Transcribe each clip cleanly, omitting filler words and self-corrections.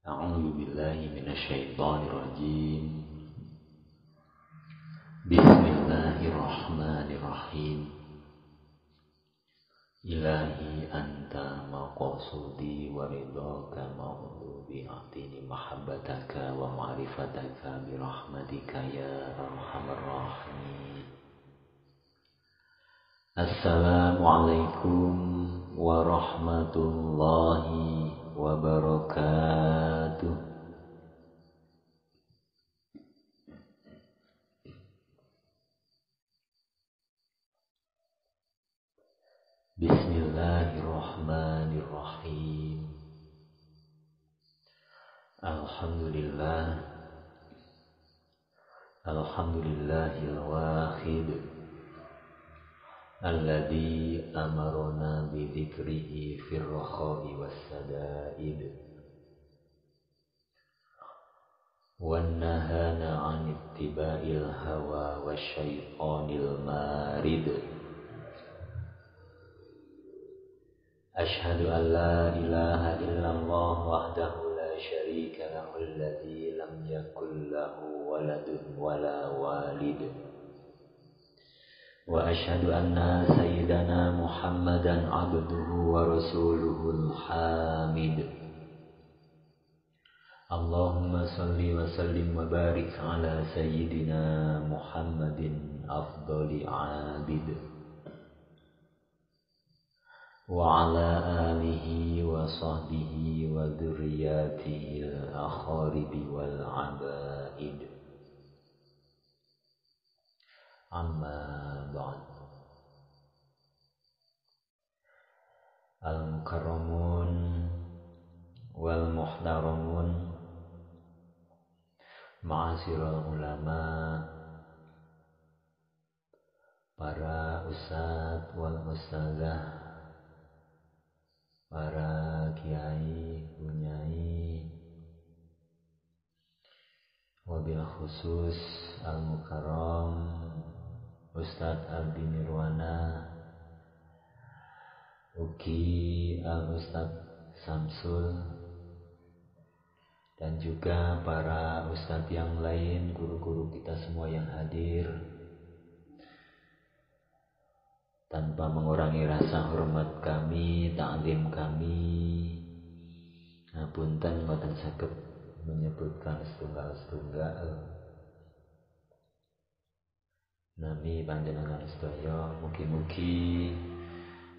A'udzu billahi minasyaitonir rajim. Bismillahirrahmanirrahim. Ilahi anta maqsudi wa ridhaka ma'lubi atini mahabbataka wa ma'rifataka bi rahmatika ya arhamar rahimin. Assalamualaikum warahmatullahi wabarakatuh. Bismillahirrahmanirrahim. Alhamdulillahil wahid alladzi amarna bi dzikrihi fir rakha'i was sadaid wan nahana 'an ittiba'il hawa wasyaitonil marid. Ashhadu an la ilaha illallah wahdahu la syarika lahu alladzi lam yakul lahu waladun wala walid. Wa ashhadu anna sayyidana Muhammadan abduhu wa rasuluhul hamid. Allahumma salli wa sallim wa barik ala sayyidina Muhammadin afdali abid. Wa ala alihi wa sahbihi wa dzurriyyatihi al-akharibi wal abaid. Amma ba'd. Al-mukarramun wal muhtaramun, ma'asyiral ulama, para ustadz wal ustazah, para kiai, bunyai, wabil khusus al-mukarram Ustadz Aldi Nirwana, Uki al-Ustadz Samsul, dan juga para ustadz yang lain, guru-guru kita semua yang hadir. Tanpa mengurangi rasa hormat kami, ta'zim kami, ngapunten mboten saged menyebutkan setunggal-setunggal nami panjenengan sedaya. Mugi-mugi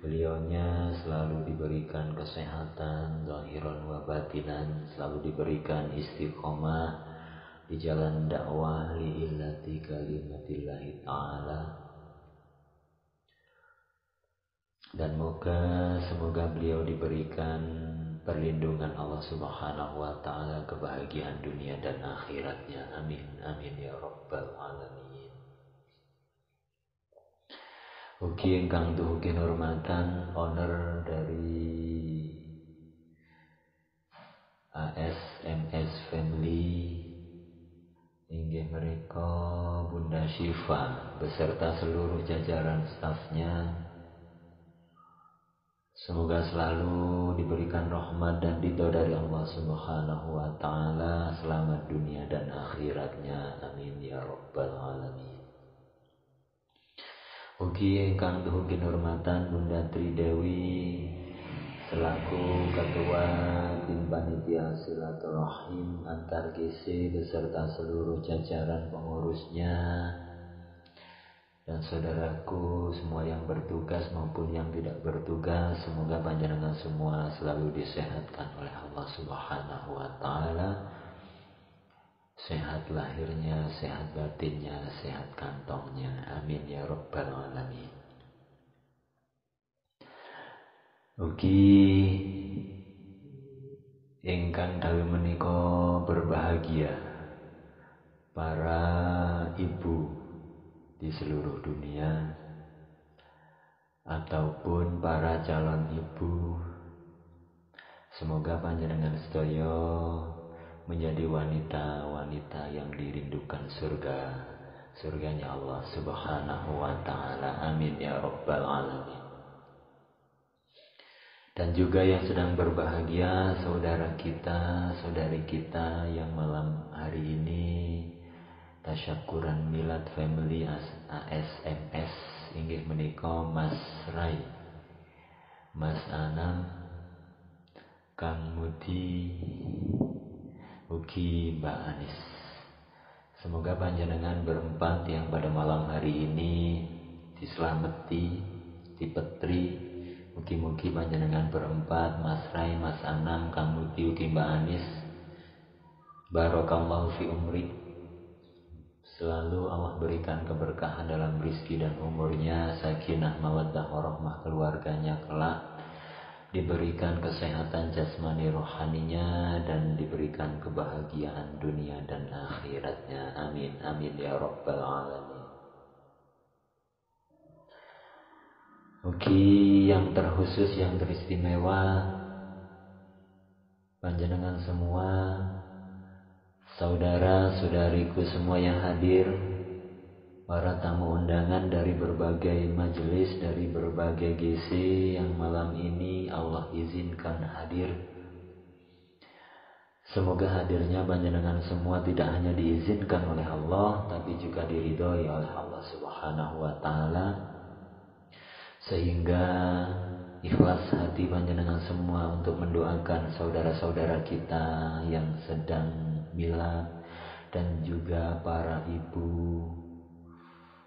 beliaunya selalu diberikan kesehatan zahiran wa batinan, selalu diberikan istiqomah di jalan dakwah li illati kalimatillahi ta'ala. Dan semoga beliau diberikan perlindungan Allah Subhanahu wa taala, kebahagiaan dunia dan akhiratnya. Amin amin ya rabbal alamin. Ugi ingkang dugi hormatan owner dari ASMS Family, inggih menika Bunda Syifa beserta seluruh jajaran stafnya. Semoga selalu diberikan rahmat dan ridho dari Allah Subhanahu wa taala, selamat dunia dan akhiratnya. Amin ya rabbal alamin. Ugi ingkang dugi hormatan Bunda Tridewi selaku Ketua Tim Panitia Silaturahim Antar GC beserta seluruh jajaran pengurusnya, dan saudaraku semua yang bertugas maupun yang tidak bertugas, semoga panjenengan semua selalu disehatkan oleh Allah Subhanahu wa taala. Sehat lahirnya, sehat batinnya, sehat kantongnya. Amin ya rabbal alamin. Ugi ingkang dalu menika berbahagia para ibu di seluruh dunia ataupun para calon ibu. Semoga panjenengan sedaya menjadi wanita-wanita yang dirindukan surganya Allah Subhanahu wa taala. Amin ya rabbal alamin. Dan juga yang sedang berbahagia saudara kita, saudari kita yang malam hari ini tasyakuran milad family ASMS inggih menika Mas Rai, Mas Anam, Kang Mudi, ugi Mbak Anis. Semoga panjenengan berempat yang pada malam hari ini dislameti, dipetri. Mugi-mugi panjenengan berempat, Mas Rai, Mas Anam, Kang Mudi, ugi Mbak Anis, barakallahu fi umri. Selalu Allah berikan keberkahan dalam rizki dan umurnya, sakinah, mawaddah, warahmah keluarganya kelak, diberikan kesehatan jasmani rohaninya, dan diberikan kebahagiaan dunia dan akhiratnya. Amin, amin ya rabbal alamin. Oke, yang terkhusus, yang teristimewa, panjenengan semua, saudara-saudariku semua yang hadir, para tamu undangan dari berbagai majelis, dari berbagai GC yang malam ini Allah izinkan hadir. Semoga hadirnya panjenengan semua tidak hanya diizinkan oleh Allah, tapi juga diridhoi oleh Allah Subhanahu wa Ta'ala, sehingga ikhlas hati panjenengan semua untuk mendoakan saudara-saudara kita yang sedang milad, dan juga para ibu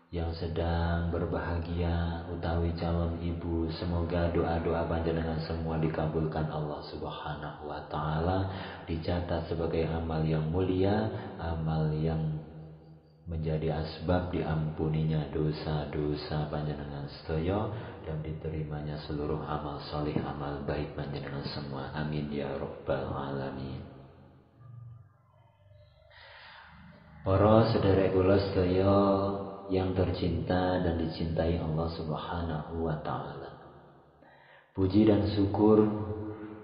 yang sedang berbahagia utawi calon ibu. Semoga doa-doa panjenengan semua dikabulkan Allah Subhanahu wa Ta'ala, dicatat sebagai amal yang mulia, amal yang menjadi asbab diampuninya dosa-dosa panjenengan sedaya, dan diterimanya seluruh amal solih, amal baik panjenengan semua. Amin ya rabbal alamin. Para sedherek kula sedaya yang tercinta dan dicintai Allah Subhanahu wa Ta'ala, puji dan syukur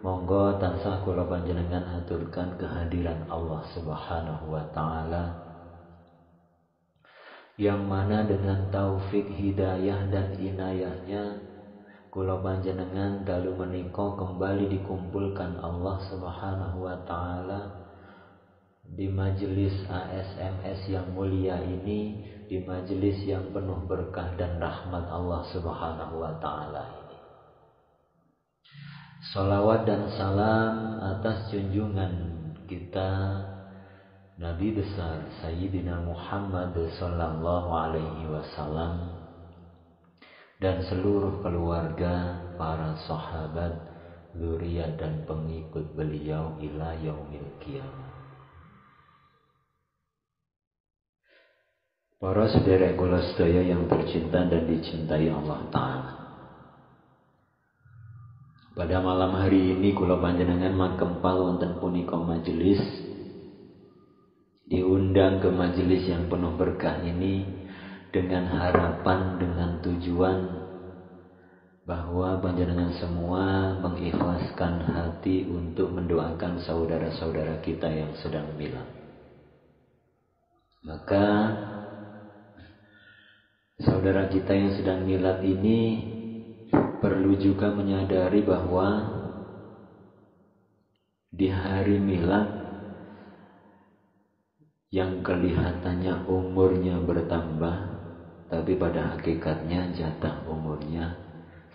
monggo tansah kula panjenengan haturkan kehadiran Allah Subhanahu wa Ta'ala, yang mana dengan taufik hidayah dan inayahnya kula panjenengan dalu menika kembali dikumpulkan Allah Subhanahu wa Ta'ala di majelis ASMS yang mulia ini, di majelis yang penuh berkah dan rahmat Allah Subhanahu wa Ta'ala ini. Salawat dan salam atas junjungan kita Nabi besar Sayyidina Muhammad sallallahu alaihi wasallam dan seluruh keluarga, para sahabat, zuriat dan pengikut beliau ila yaumil qiyamah. Para sedherek kula sedaya yang tercinta dan dicintai Allah Ta'ala, pada malam hari ini kula panjenengan makempal wonten punika majelis, diundang ke majelis yang penuh berkah ini dengan harapan, dengan tujuan bahwa panjenengan semua mengikhlaskan hati untuk mendoakan saudara-saudara kita yang sedang milad. Maka saudara kita yang sedang milad ini perlu juga menyadari bahwa di hari milad yang kelihatannya umurnya bertambah, tapi pada hakikatnya jatah umurnya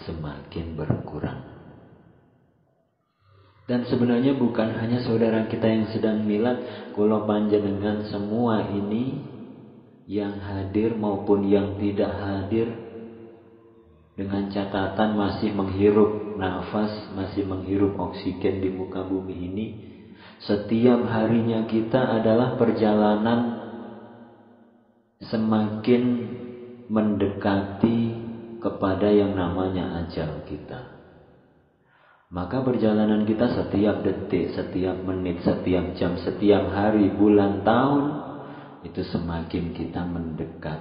semakin berkurang. Dan sebenarnya bukan hanya saudara kita yang sedang milad, kula panjenengan semua ini yang hadir maupun yang tidak hadir, dengan catatan masih menghirup nafas, masih menghirup oksigen di muka bumi ini, setiap harinya kita adalah perjalanan semakin mendekati kepada yang namanya ajal kita. Maka perjalanan kita setiap detik, setiap menit, setiap jam, setiap hari, bulan, tahun, itu semakin kita mendekat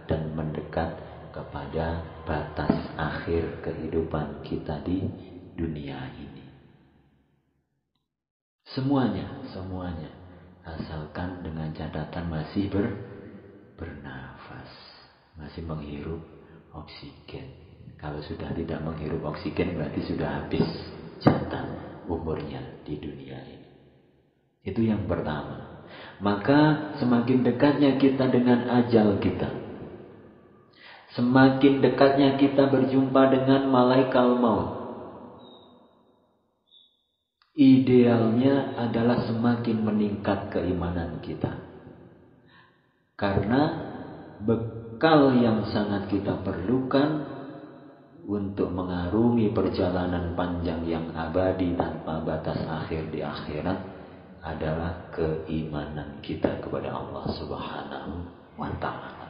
dan mendekat kepada batas akhir kehidupan kita di dunia ini. Semuanya. Asalkan dengan catatan masih bernafas, masih menghirup oksigen. Kalau sudah tidak menghirup oksigen berarti sudah habis jatah umurnya di dunia ini. Itu yang pertama. Maka semakin dekatnya kita dengan ajal kita, semakin dekatnya kita berjumpa dengan malaikat maut, idealnya adalah semakin meningkat keimanan kita. Karena bekal yang sangat kita perlukan untuk mengarungi perjalanan panjang yang abadi tanpa batas akhir di akhirat adalah keimanan kita kepada Allah Subhanahu wa ta'ala.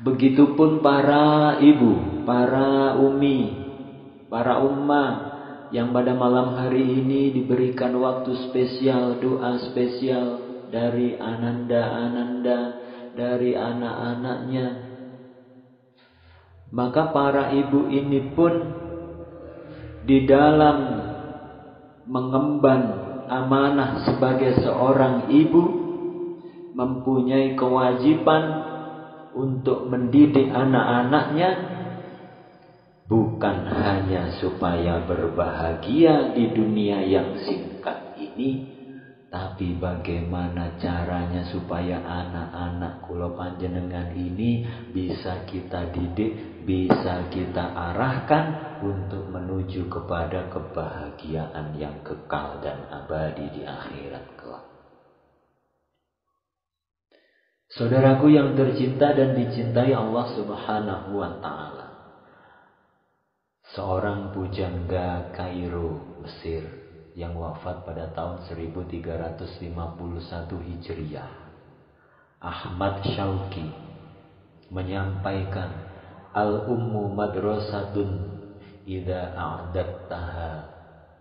Begitupun para ibu, para umi, para ummah yang pada malam hari ini diberikan waktu spesial, doa spesial dari ananda-ananda, dari anak-anaknya. Maka para ibu ini pun di dalam mengemban amanah sebagai seorang ibu mempunyai kewajiban untuk mendidik anak-anaknya bukan hanya supaya berbahagia di dunia yang singkat ini, tapi bagaimana caranya supaya anak-anak kula panjenengan ini bisa kita didik, bisa kita arahkan untuk menuju kepada kebahagiaan yang kekal dan abadi di akhirat kelak. Saudaraku yang tercinta dan dicintai Allah Subhanahu wa ta'ala, seorang pujangga Kairo, Mesir, yang wafat pada tahun 1351 Hijriah, Ahmad Syauqi, menyampaikan, al-ummu madrasatun idza a'dattaha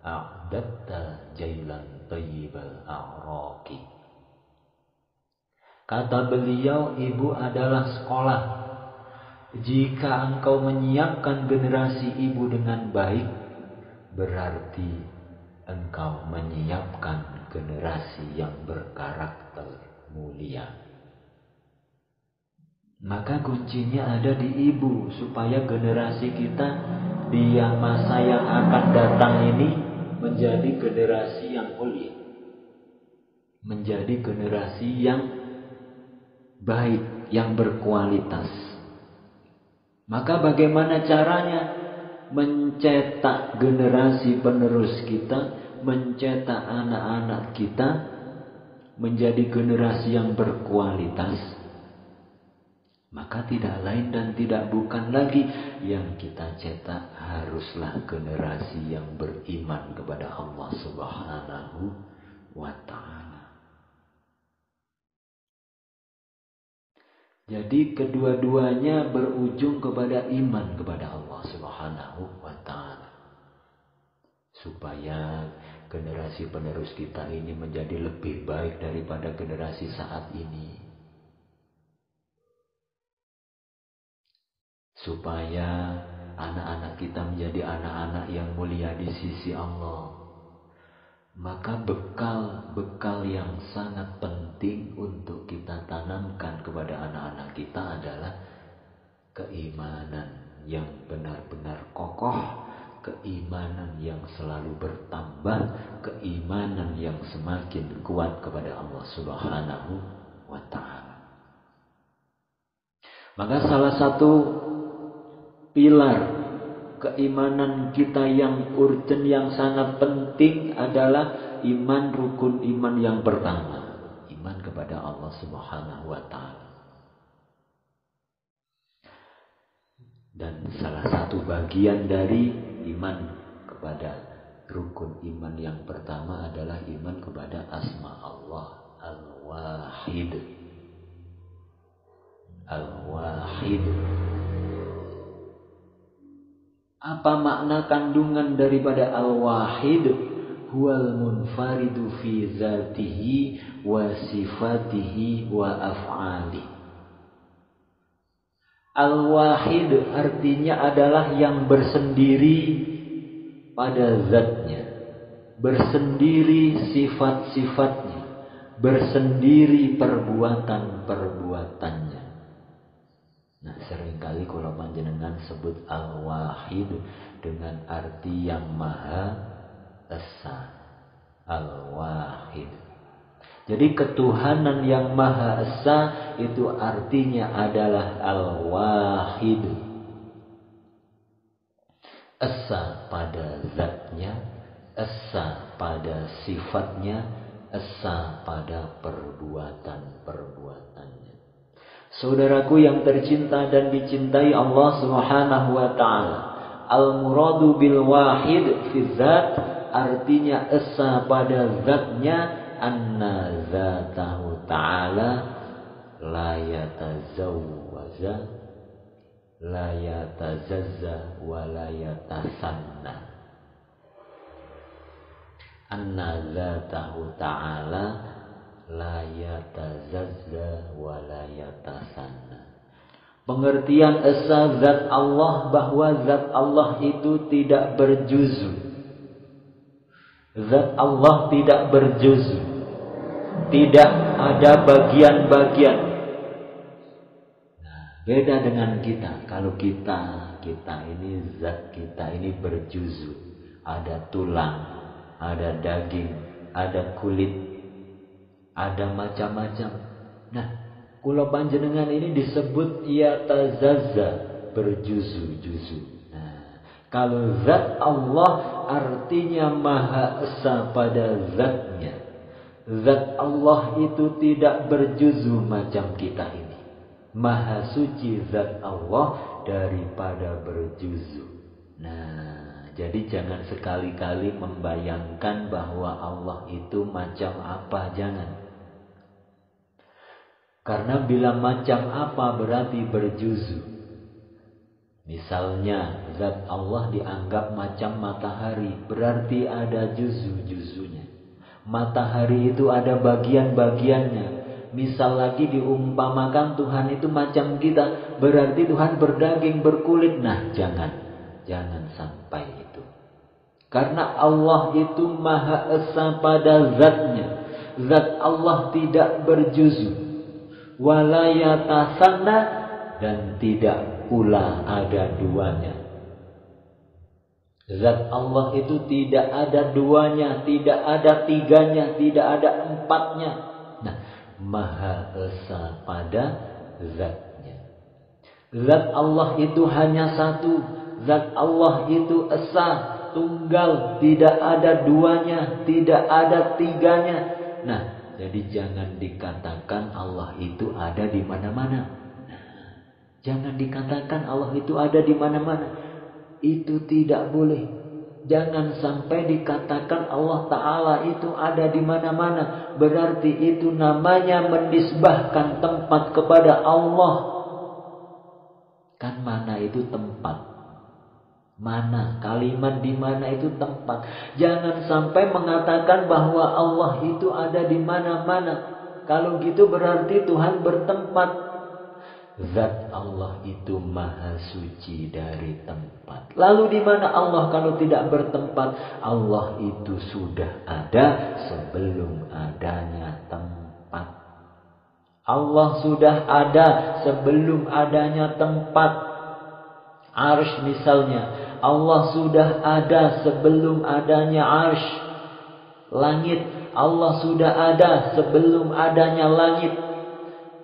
a'datta jailan thayyibal a'raqi. Kata beliau, ibu adalah sekolah. Jika engkau menyiapkan generasi ibu dengan baik, berarti engkau menyiapkan generasi yang berkarakter mulia. Maka kuncinya ada di ibu, supaya generasi kita di masa yang akan datang ini menjadi generasi yang mulia, menjadi generasi yang baik, yang berkualitas. Maka bagaimana caranya mencetak generasi penerus kita, mencetak anak-anak kita menjadi generasi yang berkualitas? Maka tidak lain dan tidak bukan lagi yang kita cetak haruslah generasi yang beriman kepada Allah Subhanahu wa ta'ala. Jadi kedua-duanya berujung kepada iman kepada Allah Subhanahu wa ta'ala. Supaya generasi penerus kita ini menjadi lebih baik daripada generasi saat ini. Supaya anak-anak kita menjadi anak-anak yang mulia di sisi Allah. Maka bekal yang sangat penting untuk kita tanamkan kepada anak-anak kita adalah keimanan yang benar-benar kokoh, keimanan yang selalu bertambah, keimanan yang semakin kuat kepada Allah Subhanahu wa ta'ala. Maka salah satu pilar keimanan kita yang urgent, yang sangat penting adalah iman, rukun iman yang pertama, iman kepada Allah Subhanahu wa ta'ala. Dan salah satu bagian dari iman kepada rukun iman yang pertama adalah iman kepada asma Allah Al-Wahid. Al-Wahid. Apa makna kandungan daripada Al-Wahid? Huwal munfaridu fi zatihi wa sifatihi wa af'ali. Al-Wahid artinya adalah yang bersendiri pada zatnya, bersendiri sifat-sifatnya, bersendiri perbuatan-perbuatannya. Nah, seringkali kalau panjenengan sebut Al-Wahid dengan arti yang Maha Esa. Al-Wahid. Jadi ketuhanan yang Maha Esa itu artinya adalah Al-Wahid. Esa pada zatnya, esa pada sifatnya, esa pada perbuatan-perbuatannya. Saudaraku yang tercinta dan dicintai Allah Subhanahu wa taala, al-muradu bil wahid fi zat artinya esa pada zatnya, anna zatahu ta'ala la yatazawwaza, la yatazazza wa la yatasanna. Anna zatahu ta'ala la yatazazza wa la yatasanna. Pengertian esa zat Allah, bahwa zat Allah itu tidak berjuzu. Zat Allah tidak berjuzu, tidak ada bagian-bagian. Nah, beda dengan kita. Kalau kita ini zat kita ini berjuzu. Ada tulang, ada daging, ada kulit, ada macam-macam. Nah, kula panjenengan ini disebut yatazazza, berjuzu-juzu. Kalau zat Allah artinya Maha Esa pada zatnya. Zat Allah itu tidak berjuzu macam kita ini. Maha suci zat Allah daripada berjuzu. Nah, jadi jangan sekali-kali membayangkan bahwa Allah itu macam apa, jangan. Karena bila macam apa berarti berjuzu. Misalnya zat Allah dianggap macam matahari, berarti ada juzu-juzunya. Matahari itu ada bagian-bagiannya. Misal lagi diumpamakan Tuhan itu macam kita, berarti Tuhan berdaging, berkulit. Nah, jangan sampai itu. Karena Allah itu Maha Esa pada zatnya. Zat Allah tidak berjuzu, wala yatasanna, dan tidak pula ada duanya. Zat Allah itu tidak ada duanya, tidak ada tiganya, tidak ada empatnya. Nah, Maha Esa pada zatnya. Zat Allah itu hanya satu. Zat Allah itu esa, tunggal, tidak ada duanya, tidak ada tiganya. Nah, jadi jangan dikatakan Allah itu ada di mana-mana. Jangan dikatakan Allah itu ada di mana-mana. Itu tidak boleh. Jangan sampai dikatakan Allah Ta'ala itu ada di mana-mana. Berarti itu namanya menisbahkan tempat kepada Allah. Kan mana itu tempat? Mana? Kalimat di mana itu tempat. Jangan sampai mengatakan bahwa Allah itu ada di mana-mana. Kalau gitu berarti Tuhan bertempat. Zat Allah itu Maha suci dari tempat. Lalu di mana Allah kalau tidak bertempat? Allah itu sudah ada sebelum adanya tempat. Allah sudah ada sebelum adanya tempat. Arsy misalnya, Allah sudah ada sebelum adanya arsy. Langit, Allah sudah ada sebelum adanya langit.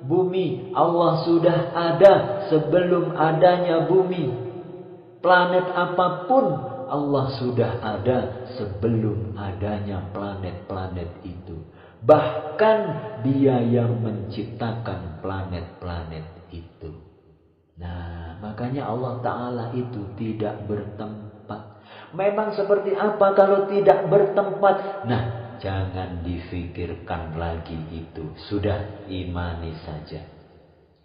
Bumi, Allah sudah ada sebelum adanya bumi. Planet apapun, Allah sudah ada sebelum adanya planet-planet itu. Bahkan Dia yang menciptakan planet-planet itu. Nah, makanya Allah Ta'ala itu tidak bertempat. Memang seperti apa kalau tidak bertempat? Nah, jangan difikirkan lagi itu. Sudah imani saja.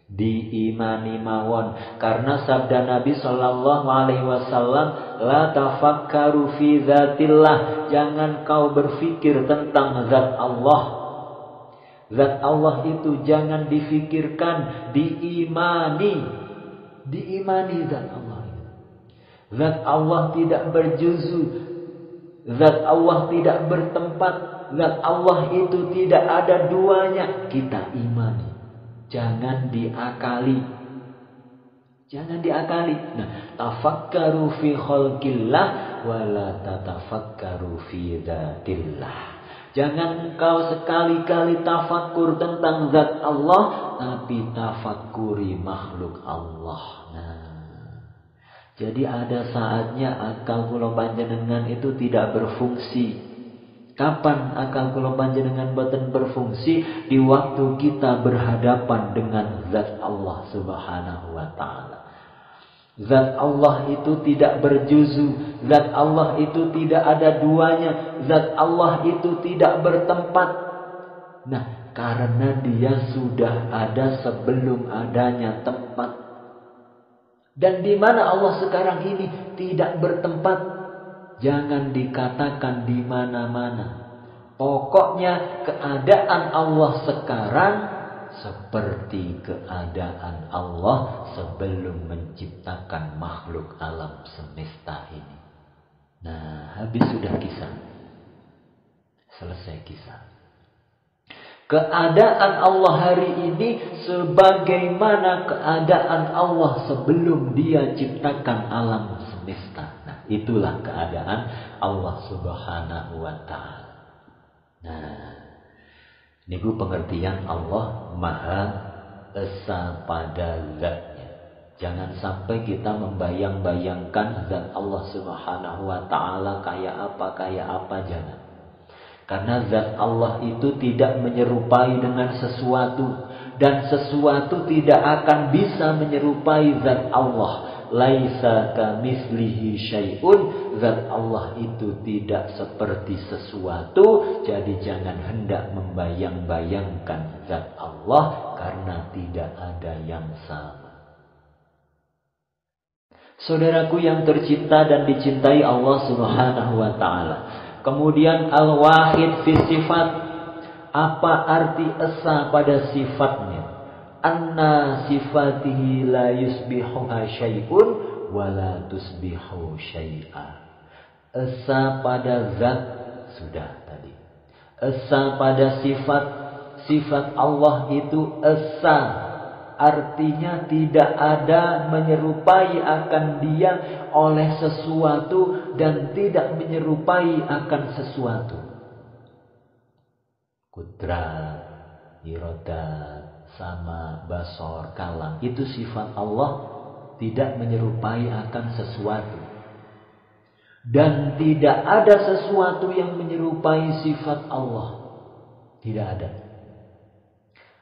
Diimani mawon. Karena sabda Nabi Sallallahu Alaihi Wasallam, la tafakkaru fi zatillah. Jangan kau berfikir tentang zat Allah. Zat Allah itu jangan difikirkan, diimani. Diimani zat Allah. Zat Allah tidak berjuzu. Zat Allah tidak bertempat. Zat Allah itu tidak ada duanya. Kita imani. Jangan diakali. Jangan diakali. Nah, tafakkaru fi khalqillah wala tatafakkaru fi dzatillah. Jangan engkau sekali-kali tafakkur tentang zat Allah, tapi tafakkuri makhluk Allah. Nah, jadi ada saatnya akal kula panjenengan itu tidak berfungsi. Kapan akal kula panjenengan boten berfungsi? Di waktu kita berhadapan dengan zat Allah Subhanahu wa taala. Zat Allah itu tidak berjuzu, zat Allah itu tidak ada duanya, zat Allah itu tidak bertempat. Nah, karena dia sudah ada sebelum adanya tempat. Dan di mana Allah sekarang ini tidak bertempat? Jangan dikatakan di mana-mana. Pokoknya keadaan Allah sekarang seperti keadaan Allah sebelum menciptakan makhluk alam semesta ini. Nah, habis sudah kisah. Selesai kisah. Keadaan Allah hari ini sebagaimana keadaan Allah sebelum Dia ciptakan alam semesta. Nah, itulah keadaan Allah Subhanahu wa taala. Nah, ini pengertian Allah Maha Esa pada zatnya. Jangan sampai kita membayang-bayangkan zat Allah Subhanahu wa taala kayak apa, jangan. Karena zat Allah itu tidak menyerupai dengan sesuatu, dan sesuatu tidak akan bisa menyerupai zat Allah. Laisa kamitslihi syai'un, zat Allah itu tidak seperti sesuatu. Jadi jangan hendak membayang-bayangkan zat Allah, karena tidak ada yang sama. Saudaraku yang tercinta dan dicintai Allah Subhanahu wa taala. Kemudian al-wahid fi sifat. Apa arti esa pada sifatnya? Anna sifatihi la yusbihuha syai'un wa la tusbihu syai'a. Esa pada zat sudah tadi. Esa pada sifat. Sifat Allah itu esa. Artinya tidak ada menyerupai akan Dia oleh sesuatu dan tidak menyerupai akan sesuatu. Kudrat, irodat, sama, basor, kalam. Itu sifat Allah, tidak menyerupai akan sesuatu. Dan tidak ada sesuatu yang menyerupai sifat Allah. Tidak ada.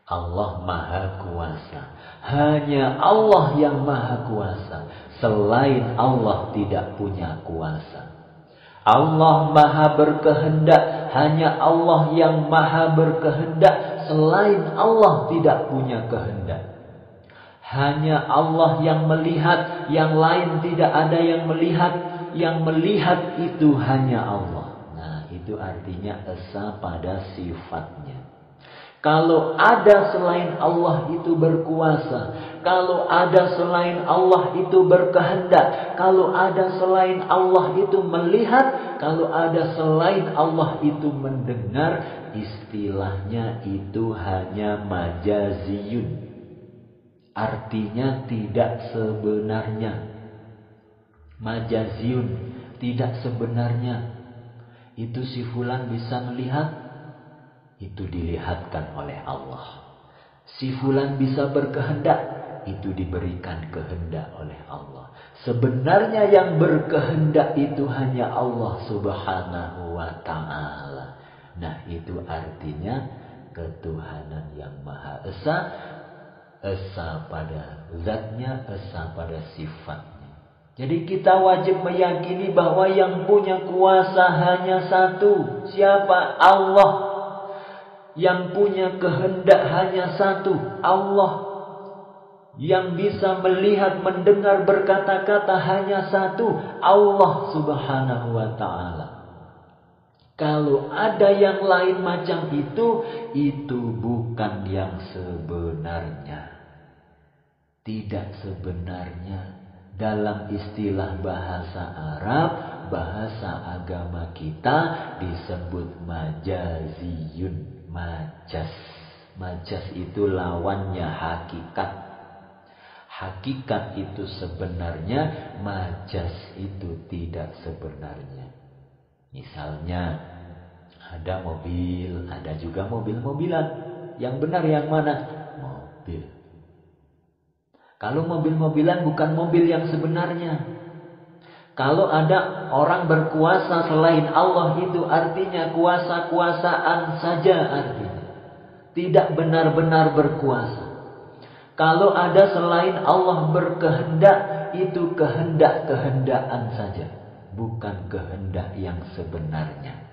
Allah Maha Kuasa. Hanya Allah yang Maha Kuasa. Selain Allah tidak punya kuasa. Allah Maha berkehendak. Hanya Allah yang Maha berkehendak. Selain Allah tidak punya kehendak. Hanya Allah yang melihat. Yang lain tidak ada yang melihat. Yang melihat itu hanya Allah. Nah, itu artinya esa pada sifatnya. Kalau ada selain Allah itu berkuasa, kalau ada selain Allah itu berkehendak, kalau ada selain Allah itu melihat, kalau ada selain Allah itu mendengar, istilahnya itu hanya majaziyun. Artinya tidak sebenarnya. Majaziyun, tidak sebenarnya. Itu si fulan bisa melihat, itu dilihatkan oleh Allah. Si fulan bisa berkehendak, itu diberikan kehendak oleh Allah. Sebenarnya yang berkehendak itu hanya Allah Subhanahu wa ta'ala. Nah, itu artinya ketuhanan yang Maha Esa. Esa pada zatnya, esa pada sifatnya. Jadi kita wajib meyakini bahwa yang punya kuasa hanya satu. Siapa? Allah. Yang punya kehendak hanya satu, Allah. Yang bisa melihat, mendengar, berkata-kata hanya satu, Allah Subhanahu wa ta'ala. Kalau ada yang lain macam itu bukan yang sebenarnya. Tidak sebenarnya. Dalam istilah bahasa Arab, bahasa agama kita disebut majaziyun. Majas. Majas itu lawannya hakikat. Hakikat itu sebenarnya, majas itu tidak sebenarnya. Misalnya ada mobil, ada juga mobil-mobilan. Yang benar yang mana? Mobil. Kalau mobil-mobilan bukan mobil yang sebenarnya. Kalau ada orang berkuasa selain Allah, itu artinya kuasa-kuasaan saja artinya. Tidak benar-benar berkuasa. Kalau ada selain Allah berkehendak, itu kehendak-kehendaan saja, bukan kehendak yang sebenarnya.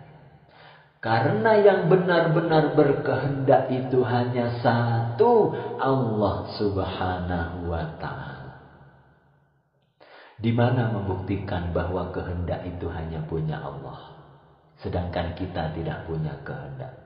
Karena yang benar-benar berkehendak itu hanya satu, Allah Subhanahu wa ta'ala. Di mana membuktikan bahwa kehendak itu hanya punya Allah, sedangkan kita tidak punya kehendak?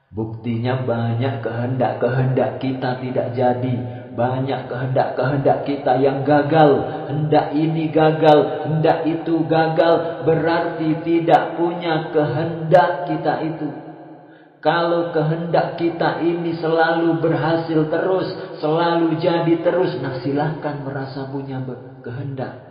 Buktinya banyak kehendak-kehendak kita tidak jadi. Banyak kehendak-kehendak kita yang gagal. Hendak ini gagal, hendak itu gagal. Berarti tidak punya kehendak kita itu. Kalau kehendak kita ini selalu berhasil terus, selalu jadi terus, nah silahkan merasa punya kehendak.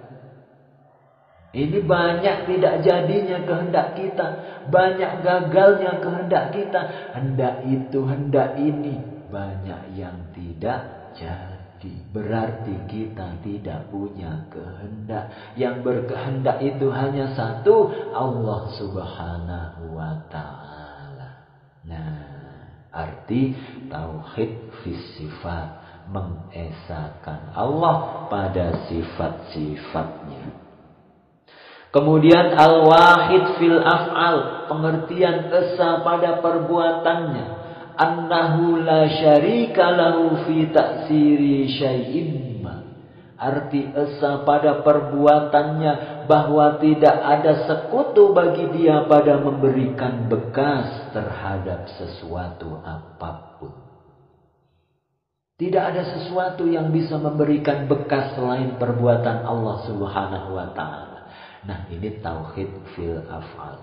Ini banyak tidak jadinya kehendak kita. Banyak gagalnya kehendak kita. Hendak itu, hendak ini. Banyak yang tidak jadi. Berarti kita tidak punya kehendak. Yang berkehendak itu hanya satu, Allah Subhanahu wa ta'ala. Nah, arti tauhid fis sifat, mengesahkan Allah pada sifat-sifatnya. Kemudian al-wahid fil af'al, pengertian esa pada perbuatannya. Annahu la syarika lahu fi ta'siri syai'in ma. Arti esa pada perbuatannya bahwa tidak ada sekutu bagi dia pada memberikan bekas terhadap sesuatu apapun. Tidak ada sesuatu yang bisa memberikan bekas selain perbuatan Allah Subhanahu wa ta'ala. Nah, ini tauhid fil af'al.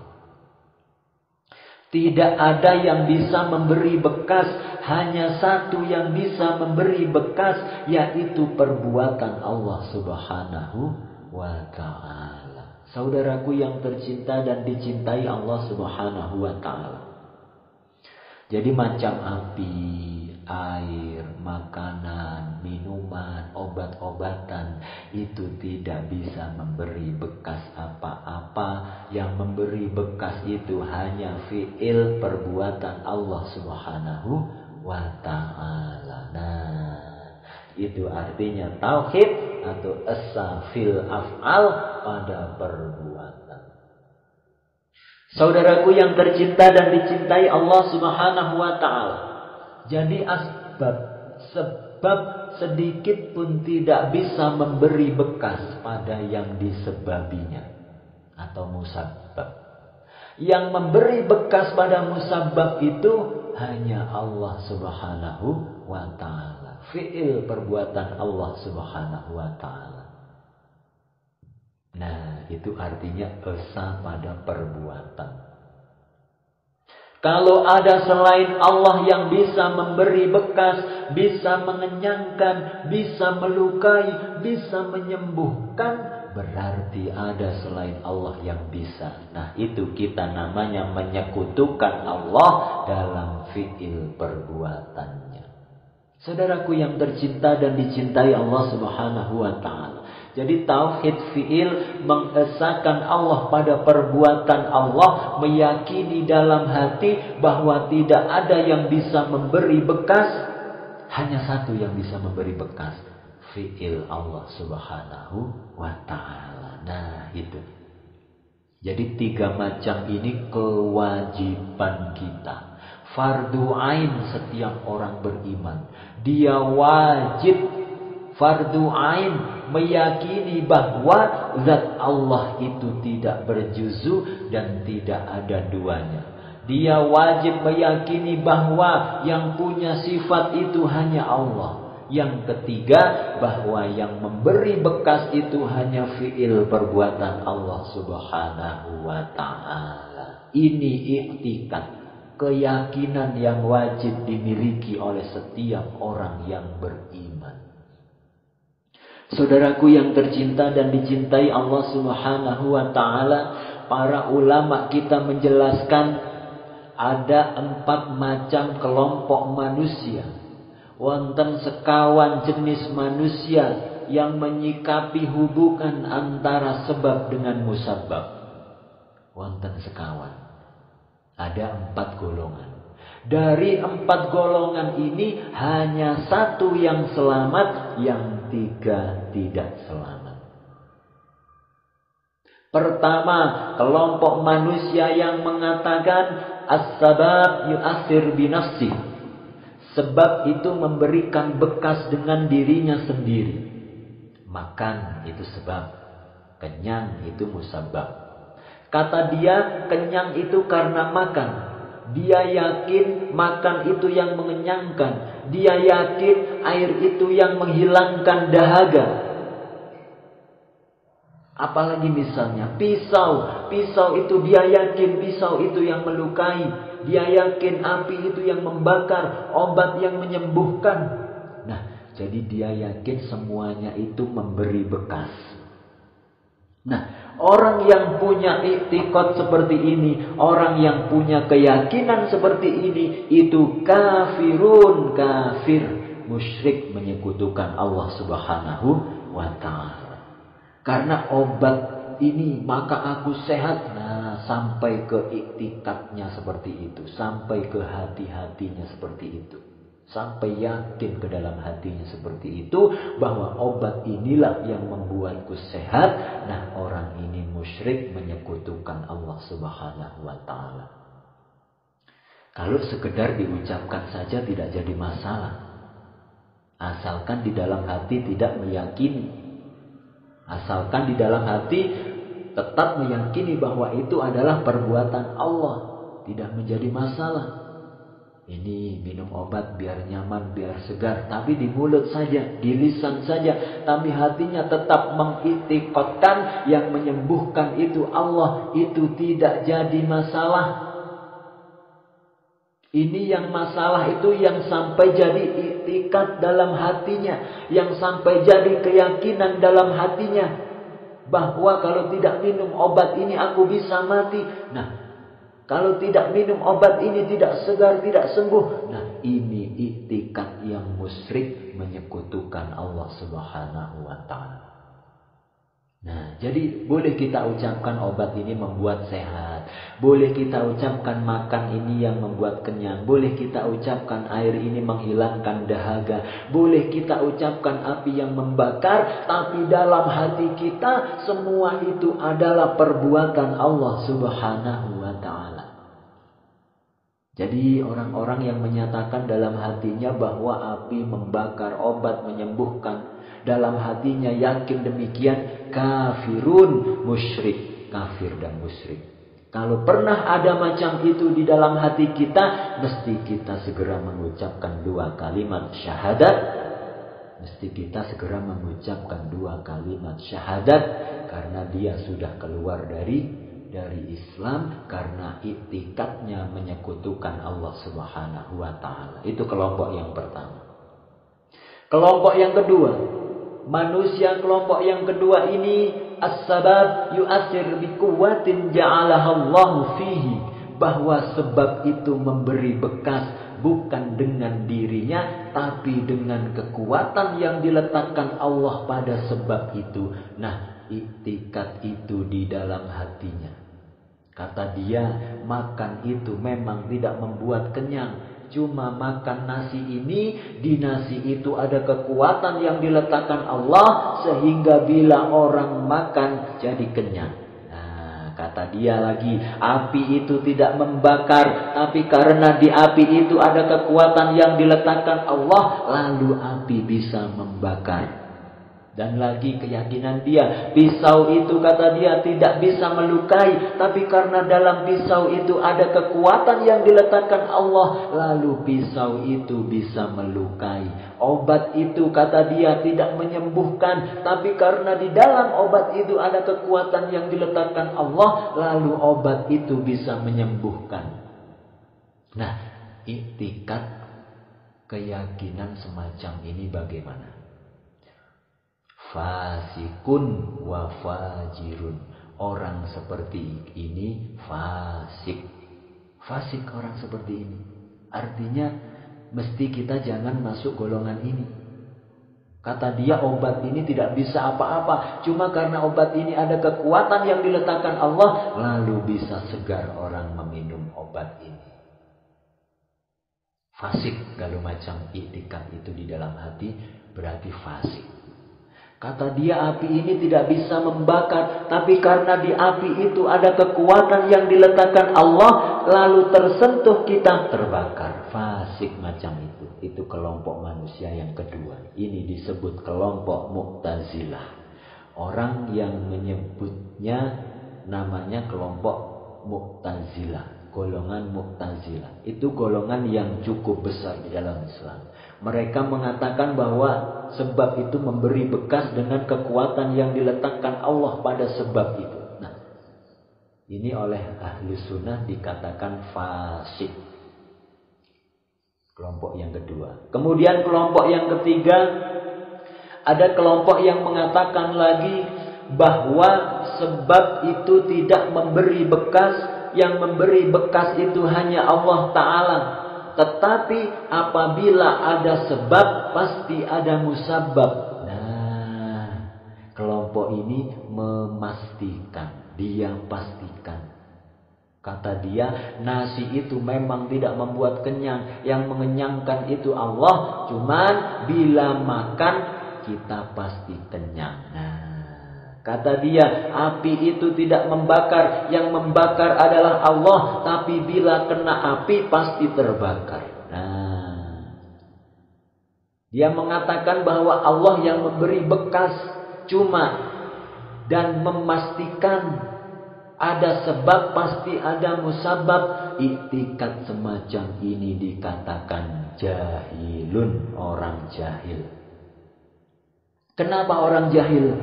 Tidak ada yang bisa memberi bekas, hanya satu yang bisa memberi bekas, yaitu perbuatan Allah Subhanahu wa ta'ala. Saudaraku yang tercinta dan dicintai Allah Subhanahu wa ta'ala. Jadi macam api, air, makanan, minuman, obat-obatan itu tidak bisa memberi bekas apa-apa. Yang memberi bekas itu hanya fi'il, perbuatan Allah Subhanahu wa ta'ala. Nah, itu artinya tauhid atau esa fil af'al, pada perbuatan. Saudaraku yang tercinta dan dicintai Allah Subhanahu wa ta'ala. Jadi sebab sedikit pun tidak bisa memberi bekas pada yang disebabinya atau musabbab. Yang memberi bekas pada musabbab itu hanya Allah Subhanahu wa ta'ala. Fi'il, perbuatan Allah Subhanahu wa ta'ala. Nah, itu artinya esa pada perbuatan. Kalau ada selain Allah yang bisa memberi bekas, bisa mengenyangkan, bisa melukai, bisa menyembuhkan, berarti ada selain Allah yang bisa. Nah, itu kita namanya menyekutukan Allah dalam fi'il perbuatannya. Saudaraku yang tercinta dan dicintai Allah Subhanahu wa ta'ala. Jadi tauhid fi'il mengesahkan Allah pada perbuatan Allah, meyakini dalam hati bahwa tidak ada yang bisa memberi bekas, hanya satu yang bisa memberi bekas, fi'il Allah Subhanahu wa ta'ala. Nah, itu. Jadi 3 macam ini kewajiban kita. Fardu ain setiap orang beriman. Dia wajib fardu ain meyakini bahwa zat Allah itu tidak berjuzu dan tidak ada duanya. Dia wajib meyakini bahwa yang punya sifat itu hanya Allah. Yang ketiga, bahwa yang memberi bekas itu hanya fi'il perbuatan Allah Subhanahu wa ta'ala. Ini i'tikad, keyakinan yang wajib dimiliki oleh setiap orang yang beriman. Saudaraku yang tercinta dan dicintai Allah Subhanahu wa ta'ala, para ulama kita menjelaskan ada 4 macam kelompok manusia. Wonten sekawan jenis manusia yang menyikapi hubungan antara sebab dengan musabab. Wonten sekawan. Ada 4 golongan. Dari 4 golongan ini hanya 1 yang selamat, yang 3 tidak selamat. Pertama, kelompok manusia yang mengatakan as-sabab yu'athir binafsi. Sebab itu memberikan bekas dengan dirinya sendiri. Makan itu sebab, kenyang itu musabab. Kata dia, kenyang itu karena makan. Dia yakin makan itu yang mengenyangkan. Dia yakin air itu yang menghilangkan dahaga. Apalagi misalnya pisau. Pisau itu dia yakin pisau itu yang melukai. Dia yakin api itu yang membakar. Obat yang menyembuhkan. Nah, jadi dia yakin semuanya itu memberi bekas. Nah, orang yang punya i'tiqad seperti ini, orang yang punya keyakinan seperti ini, itu kafirun, kafir, musyrik, menyekutukan Allah Subhanahu wa ta'ala. Karena obat ini maka aku sehat. Nah, sampai ke i'tiqadnya seperti itu, sampai ke hati-hatinya seperti itu. Sampai yakin ke dalam hatinya seperti itu, bahwa obat inilah yang membuatku sehat. Nah, orang ini musyrik, menyekutukan Allah Subhanahu wa ta'ala. Kalau sekedar diucapkan saja tidak jadi masalah, asalkan di dalam hati tidak meyakini. Asalkan di dalam hati tetap meyakini bahwa itu adalah perbuatan Allah, tidak menjadi masalah. Ini minum obat biar nyaman, biar segar. Tapi di mulut saja, di lisan saja. Tapi hatinya tetap mengiktikotkan yang menyembuhkan itu Allah. Itu tidak jadi masalah. Ini yang masalah itu yang sampai jadi iktikat dalam hatinya. Yang sampai jadi keyakinan dalam hatinya. Bahwa kalau tidak minum obat ini aku bisa mati. Nah, kalau tidak minum obat ini tidak segar, tidak sembuh. Nah, ini iktikat yang musyrik, menyekutukan Allah Subhanahu wa ta'ala. Nah, jadi boleh kita ucapkan obat ini membuat sehat. Boleh kita ucapkan makan ini yang membuat kenyang. Boleh kita ucapkan air ini menghilangkan dahaga. Boleh kita ucapkan api yang membakar. Tapi dalam hati kita semua itu adalah perbuatan Allah Subhanahu wa ta'ala. Jadi orang-orang yang menyatakan dalam hatinya bahwa api membakar, obat menyembuhkan, dalam hatinya yakin demikian, kafirun, musyrik, kafir dan musyrik. Kalau pernah ada macam itu di dalam hati kita, mesti kita segera mengucapkan 2 kalimat syahadat. Mesti kita segera mengucapkan 2 kalimat syahadat, karena dia sudah keluar dari Islam karena iktikadnya menyekutukan Allah Subhanahu wa ta'ala. Itu kelompok yang pertama. Kelompok yang kedua, manusia kelompok yang kedua ini as-sabab yu'athir bi quwwatin ja'alahallahu fihi, bahwa sebab itu memberi bekas bukan dengan dirinya tapi dengan kekuatan yang diletakkan Allah pada sebab itu. Nah, iktikad itu di dalam hatinya. Kata dia, makan itu memang tidak membuat kenyang. Cuma makan nasi ini, di nasi itu ada kekuatan yang diletakkan Allah, sehingga bila orang makan jadi kenyang. Nah, kata dia lagi, api itu tidak membakar, tapi karena di api itu ada kekuatan yang diletakkan Allah, lalu api bisa membakar. Dan lagi keyakinan dia, pisau itu kata dia tidak bisa melukai, tapi karena dalam pisau itu ada kekuatan yang diletakkan Allah, lalu pisau itu bisa melukai. Obat itu kata dia tidak menyembuhkan, tapi karena di dalam obat itu ada kekuatan yang diletakkan Allah, lalu obat itu bisa menyembuhkan. Nah, iktikad keyakinan semacam ini bagaimana? fasikun wa fajirun. Orang seperti ini fasik. Fasik orang seperti ini. Artinya mesti kita jangan masuk golongan ini. Kata dia obat ini tidak bisa apa-apa. Cuma karena obat ini ada kekuatan yang diletakkan Allah, lalu bisa segar orang meminum obat ini. Fasik kalau macam iktikad itu di dalam hati berarti fasik. Kata dia api ini tidak bisa membakar, tapi karena di api itu ada kekuatan yang diletakkan Allah, lalu tersentuh kita terbakar. Fasik macam itu. Itu kelompok manusia yang kedua. Ini disebut kelompok Mu'tazilah. Orang yang menyebutnya namanya kelompok Mu'tazilah. Golongan Mu'tazilah. Itu golongan yang cukup besar di dalam Islam. Mereka mengatakan bahwa sebab itu memberi bekas dengan kekuatan yang diletakkan Allah pada sebab itu. Nah, ini oleh ahli sunnah dikatakan fasik. Kelompok yang kedua. Kemudian kelompok yang ketiga, ada kelompok yang mengatakan lagi bahwa sebab itu tidak memberi bekas, yang memberi bekas itu hanya Allah Ta'ala. Tetapi apabila ada sebab, pasti ada musabab. Nah, kelompok ini memastikan, dia pastikan. Kata dia, nasi itu memang tidak membuat kenyang. Yang mengenyangkan itu Allah. Cuman bila makan, kita pasti kenyang. Nah, kata dia, api itu tidak membakar. Yang membakar adalah Allah. Tapi bila kena api, pasti terbakar. Nah, dia mengatakan bahwa Allah yang memberi bekas. Cuma dan memastikan ada sebab, pasti ada musabab. Iktikad semacam ini dikatakan jahilun, orang jahil. Kenapa orang jahil?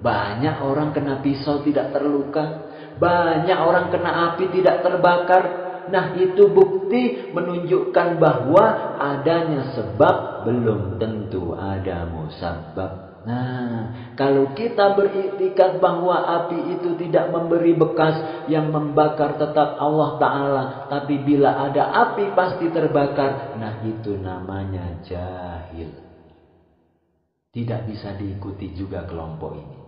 Banyak orang kena pisau tidak terluka. Banyak orang kena api tidak terbakar. Nah, itu bukti menunjukkan bahwa adanya sebab belum tentu ada musabab. Nah, kalau kita beriktikad bahwa api itu tidak memberi bekas, yang membakar tetap Allah Ta'ala, tapi bila ada api pasti terbakar. Nah, itu namanya jahil. Tidak bisa diikuti juga kelompok ini.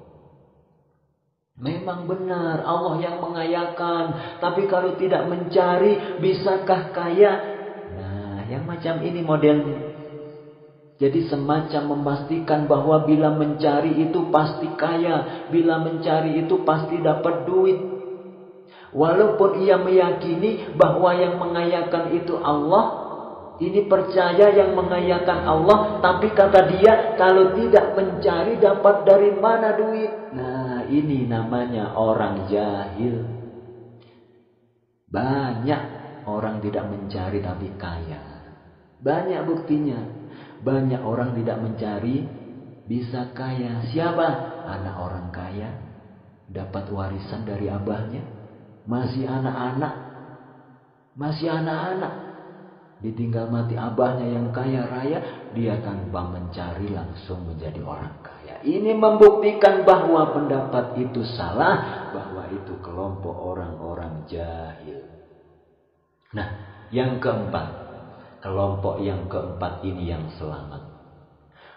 Memang benar Allah yang mengayakan, tapi kalau tidak mencari, bisakah kaya? Nah, yang macam ini modelnya. Jadi semacam memastikan bahwa bila mencari itu pasti kaya, bila mencari itu pasti dapat duit. Walaupun ia meyakini bahwa yang mengayakan itu Allah, ini percaya yang mengayakan Allah, tapi kata dia kalau tidak mencari dapat dari mana duit? Nah, ini namanya orang jahil. Banyak orang tidak mencari tapi kaya. Banyak buktinya. Banyak orang tidak mencari bisa kaya. Siapa? Anak orang kaya. Dapat warisan dari abahnya. Masih anak-anak. Ditinggal mati abahnya yang kaya raya. Dia tanpa mencari langsung menjadi orang kaya. Ini membuktikan bahwa pendapat itu salah. Bahwa itu kelompok orang-orang jahil. Nah, yang keempat. Kelompok yang keempat ini yang selamat.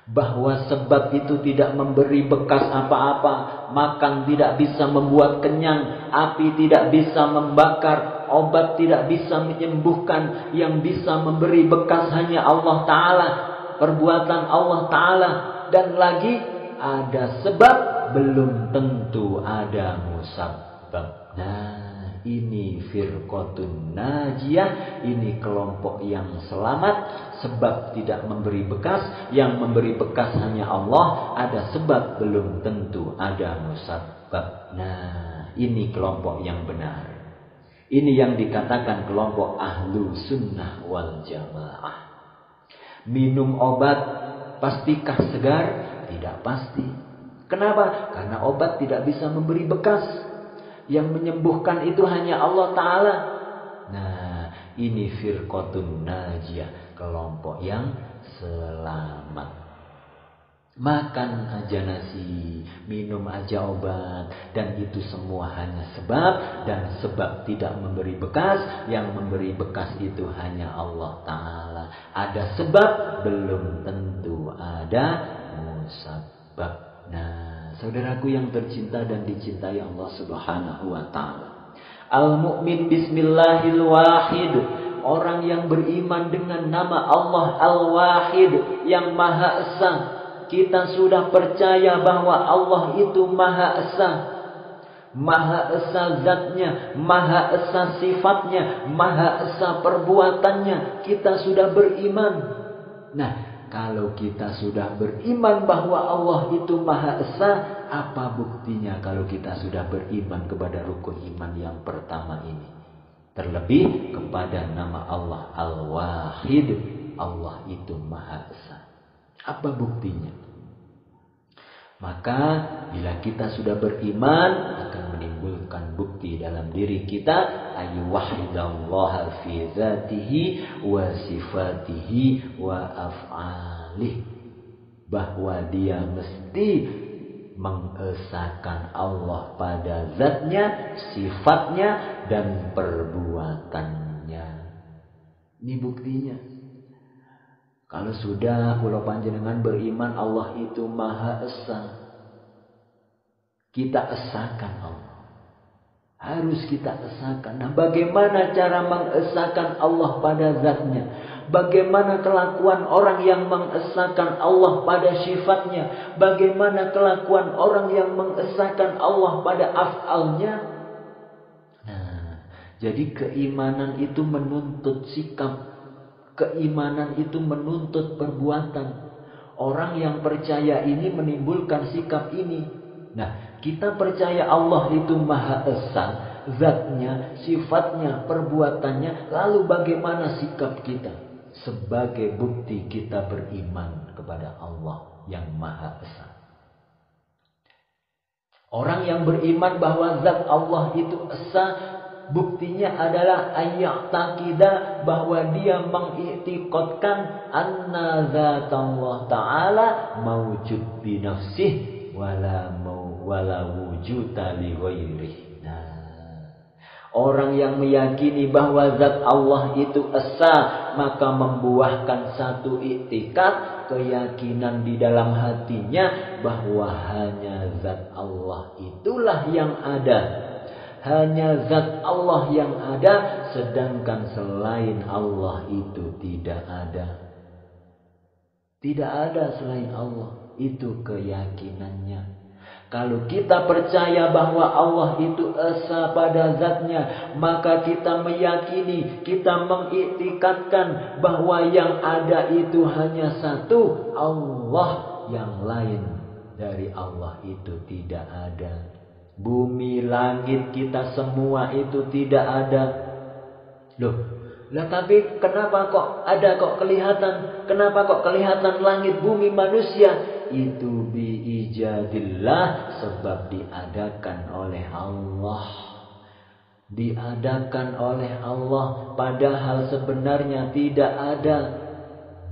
Bahwa sebab itu tidak memberi bekas apa-apa. Makan tidak bisa membuat kenyang. Api tidak bisa membakar. Obat tidak bisa menyembuhkan. Yang bisa memberi bekas hanya Allah Ta'ala. Perbuatan Allah Ta'ala. Dan lagi ada sebab, belum tentu ada musabab. Nah, ini firqatun najiyah, ini kelompok yang selamat. Sebab tidak memberi bekas, yang memberi bekas hanya Allah. Ada sebab, belum tentu ada musabab. Nah, ini kelompok yang benar. Ini yang dikatakan kelompok ahlu sunnah wal jamaah. Minum obat pastikah segar? Tidak pasti. Kenapa? Karena obat tidak bisa memberi bekas. Yang menyembuhkan itu hanya Allah Ta'ala. Nah, ini firqatun najiyah, kelompok yang selamat. Makan aja nasi, minum aja obat, dan itu semua hanya sebab, dan sebab tidak memberi bekas. Yang memberi bekas itu hanya Allah Ta'ala. Ada sebab, belum tentu ada musabab. Nah, saudaraku yang tercinta dan dicintai Allah Subhanahu wa Ta'ala, Al-Mu'min Bismillahil Wahid, orang yang beriman dengan nama Allah Al-Wahid, yang Maha Esa. Kita sudah percaya bahwa Allah itu Maha Esa. Maha Esa zatnya, Maha Esa sifatnya, Maha Esa perbuatannya. Kita sudah beriman. Nah, kalau kita sudah beriman bahwa Allah itu Maha Esa, apa buktinya kalau kita sudah beriman kepada rukun iman yang pertama ini? Terlebih kepada nama Allah Al-Wahid. Allah itu Maha Esa. Apa buktinya? Maka bila kita sudah beriman, akan menimbulkan bukti dalam diri kita, ayyuwahidallaha fi dzatihi wa sifatihi wa af'alih, bahwa dia mesti mengesahkan Allah pada zatnya, sifatnya, dan perbuatannya. Ini buktinya. Kalau sudah kula panjenengan beriman Allah itu Maha Esa, kita esahkan Allah. Harus kita esahkan. Nah, bagaimana cara mengesahkan Allah pada zatnya? Bagaimana kelakuan orang yang mengesahkan Allah pada sifatnya? Bagaimana kelakuan orang yang mengesahkan Allah pada af'alnya? Nah, jadi keimanan itu menuntut sikap. Keimanan itu menuntut perbuatan. Orang yang percaya ini menimbulkan sikap ini. Nah, kita percaya Allah itu Maha Esa, zatnya, sifatnya, perbuatannya. Lalu bagaimana sikap kita? Sebagai bukti kita beriman kepada Allah yang Maha Esa. Orang yang beriman bahwa zat Allah itu Esa, buktinya adalah ayat takidah, bahwa dia mengiktikadkan anna zatullah ta'ala mawjud bi nafsih wala wujuda li ghairihi. Nah, orang yang meyakini bahwa zat Allah itu esa, maka membuahkan satu iktikad, keyakinan di dalam hatinya bahwa hanya zat Allah itulah yang ada. Hanya zat Allah yang ada, sedangkan selain Allah itu tidak ada. Tidak ada selain Allah. Itu keyakinannya. Kalau kita percaya bahwa Allah itu esa pada zatnya, maka kita meyakini, kita mengiktikadkan bahwa yang ada itu hanya satu, Allah. Yang lain dari Allah itu tidak ada. Bumi, langit, kita semua itu tidak ada. Loh, lah tapi kenapa kok ada, kok kelihatan? Kenapa kok kelihatan langit, bumi, manusia? Itu biijadillah, sebab diadakan oleh Allah. Diadakan oleh Allah, padahal sebenarnya tidak ada.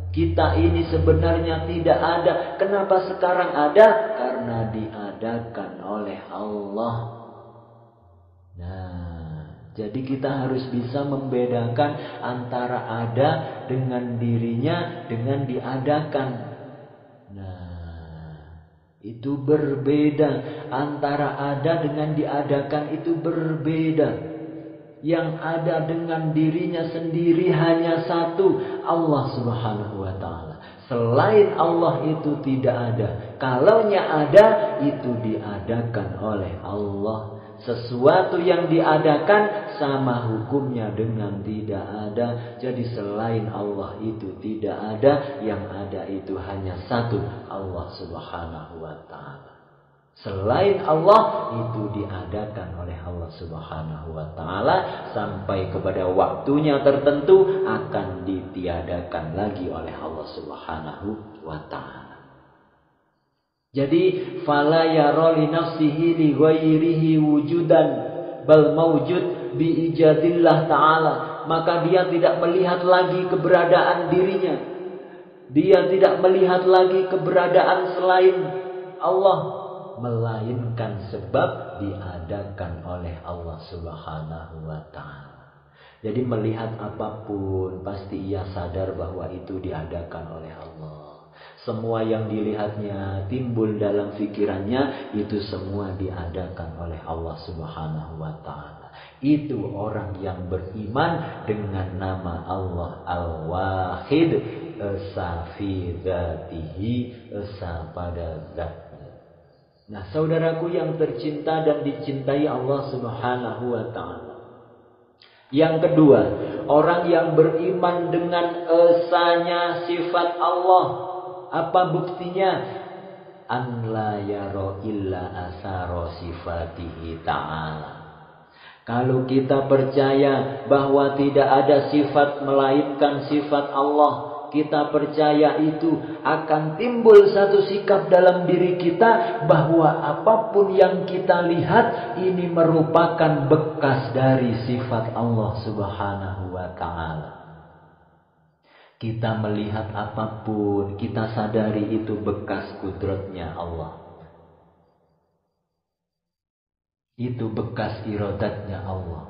Kita ini sebenarnya tidak ada. Kenapa sekarang ada? Karena diadakan oleh Allah. Nah, jadi kita harus bisa membedakan antara ada dengan dirinya dengan diadakan. Nah, itu berbeda. Antara ada dengan diadakan itu berbeda. Yang ada dengan dirinya sendiri hanya satu, Allah Subhanahu wa Ta'ala. Selain Allah itu tidak ada. Kalaunya ada, itu diadakan oleh Allah. Sesuatu yang diadakan sama hukumnya dengan tidak ada. Jadi selain Allah itu tidak ada, yang ada itu hanya satu, Allah Subhanahu wa Ta'ala. Selain Allah itu diadakan oleh Allah Subhanahu wa Ta'ala, sampai kepada waktunya tertentu akan ditiadakan lagi oleh Allah Subhanahu wa Ta'ala. Jadi fala yara li nafsihi li ghairihi wujudan bal mawjud bi ijadillah ta'ala, maka dia tidak melihat lagi keberadaan dirinya Dia tidak melihat lagi keberadaan selain Allah, melainkan sebab diadakan oleh Allah Subhanahu wa ta'ala. Jadi melihat apapun pasti ia sadar bahwa itu diadakan oleh Allah. Semua yang dilihatnya timbul dalam pikirannya itu semua diadakan oleh Allah Subhanahu wa ta'ala. Itu orang yang beriman dengan nama Allah Al-Wahid, Esa fi dzatihi, esa pada zatnya. Nah, saudaraku yang tercinta dan dicintai Allah Subhanahu wa ta'ala. Yang kedua, orang yang beriman dengan esanya sifat Allah. Apa buktinya? An la yaro illa asaro sifatihi ta'ala. Kalau kita percaya bahwa tidak ada sifat melainkan sifat Allah, kita percaya itu akan timbul satu sikap dalam diri kita bahwa apapun yang kita lihat ini merupakan bekas dari sifat Allah Subhanahu wa ta'ala. Kita melihat apapun, kita sadari itu bekas kudratnya Allah. Itu bekas iradatnya Allah.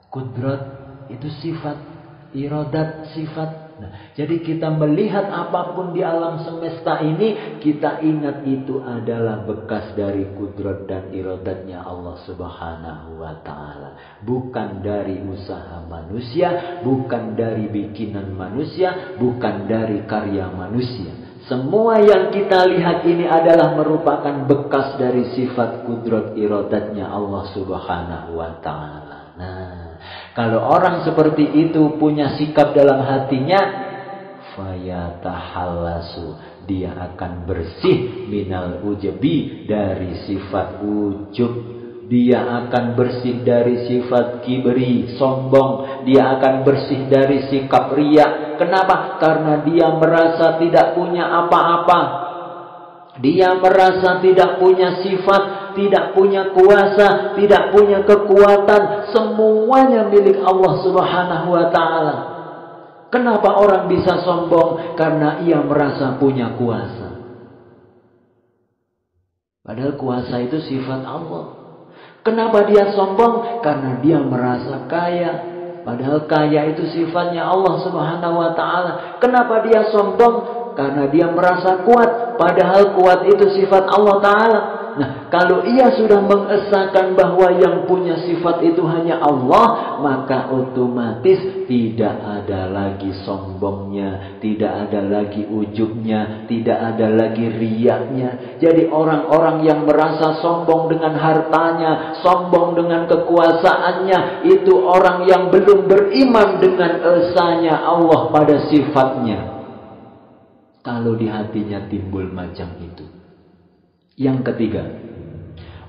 Kudrat itu sifat, iradat sifat. Nah, jadi kita melihat apapun di alam semesta ini, kita ingat itu adalah bekas dari kudrat dan iradatnya Allah Subhanahu wa ta'ala. Bukan dari usaha manusia, bukan dari bikinan manusia, bukan dari karya manusia. Semua yang kita lihat ini adalah merupakan bekas dari sifat kudrat iradatnya Allah Subhanahu wa ta'ala. Nah, kalau orang seperti itu punya sikap dalam hatinya, fayatahallasu, dia akan bersih minal ujabi, dari sifat ujub. Dia akan bersih dari sifat kibri, sombong. Dia akan bersih dari sikap riya. Kenapa? Karena dia merasa tidak punya apa-apa. Dia merasa tidak punya sifat, tidak punya kuasa, tidak punya kekuatan. Semuanya milik Allah Subhanahu wa ta'ala. Kenapa orang bisa sombong? Karena ia merasa punya kuasa. Padahal kuasa itu sifat Allah. Kenapa dia sombong? Karena dia merasa kaya. Padahal kaya itu sifatnya Allah Subhanahu wa ta'ala. Kenapa dia sombong? Karena dia merasa kuat. Padahal kuat itu sifat Allah ta'ala. Nah, kalau ia sudah mengesahkan bahwa yang punya sifat itu hanya Allah, maka otomatis tidak ada lagi sombongnya, tidak ada lagi ujubnya, tidak ada lagi riyaknya. Jadi orang-orang yang merasa sombong dengan hartanya, sombong dengan kekuasaannya, itu orang yang belum beriman dengan esanya Allah pada sifatnya. Kalau di hatinya timbul macam itu. Yang ketiga,